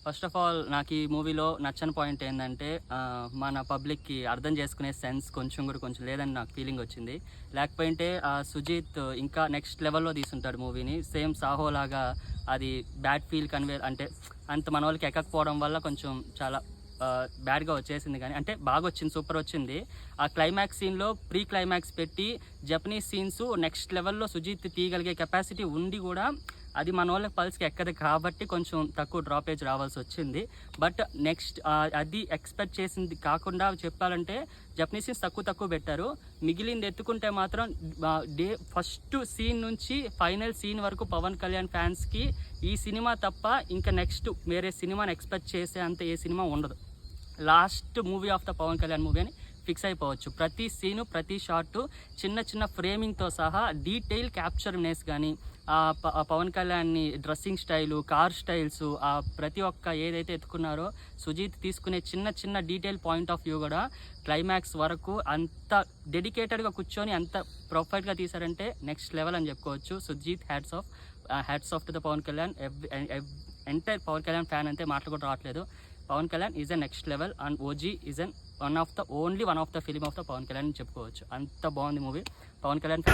First of all నాకు ఈ మూవీలో నచ్చని పాయింట్ ఏంటంటే మన పబ్లిక్కి అర్థం చేసుకునే సెన్స్ కొంచెం లేదని నాకు ఫీలింగ్ వచ్చింది. లేకపోతే సుజీత్ ఇంకా నెక్స్ట్ లెవెల్లో తీసుంటాడు మూవీని. సేమ్ సాహో లాగా అది బ్యాడ్ ఫీల్ కన్వే అంటే అంత మన వాళ్ళకి ఎక్కకపోవడం వల్ల కొంచెం చాలా బ్యాడ్గా వచ్చేసింది. కానీ అంటే బాగా వచ్చింది, సూపర్ వచ్చింది. ఆ క్లైమాక్స్ సీన్లో ప్రీ క్లైమాక్స్ పెట్టి జపనీస్ సీన్స్ నెక్స్ట్ లెవెల్లో సుజీత్ తీయగలిగే కెపాసిటీ ఉండి కూడా అది మన వాళ్ళకి పల్స్కి ఎక్కదు కాబట్టి కొంచెం తక్కువ డ్రాపేజ్ రావాల్సి వచ్చింది. బట్ నెక్స్ట్ అది ఎక్స్పెక్ట్ చేసింది కాకుండా చెప్పాలంటే జపనీస్ సీన్స్ తక్కువ పెట్టారు. మిగిలింది ఎత్తుకుంటే మాత్రం ఫస్ట్ సీన్ నుంచి ఫైనల్ సీన్ వరకు పవన్ కళ్యాణ్ ఫ్యాన్స్కి ఈ సినిమా తప్ప ఇంకా నెక్స్ట్ వేరే సినిమాని ఎక్స్పెక్ట్ చేసే అంత ఏ సినిమా ఉండదు. Last movie of the Pawan Kalyan movie అని ఫిక్స్ అయిపోవచ్చు. ప్రతి సీను ప్రతి షాటు చిన్న ఫ్రేమింగ్తో సహా డీటెయిల్ క్యాప్చర్నెస్ కానీ పవన్ కళ్యాణ్ని డ్రెస్సింగ్ స్టైలు, కార్ స్టైల్స్, ప్రతి ఒక్క ఏదైతే ఎత్తుకున్నారో సుజీత్ తీసుకునే చిన్న డీటెయిల్ పాయింట్ ఆఫ్ వ్యూ కూడా క్లైమాక్స్ వరకు అంత డెడికేటెడ్గా కూర్చొని అంత పర్ఫెక్ట్గా తీశారంటే నెక్స్ట్ లెవెల్ అని చెప్పుకోవచ్చు. Sujeeth hats off to the Pawan Kalyan. Entire Pawan Kalyan fan అంతే మాటలు కూడా రావట్లేదు. Pawan Kalyan is a next level and OG is one of the film of the Pawan Kalyan అని చెప్పుకోవచ్చు. అంత బాగుంది మూవీ. పవన్ కళ్యాణ్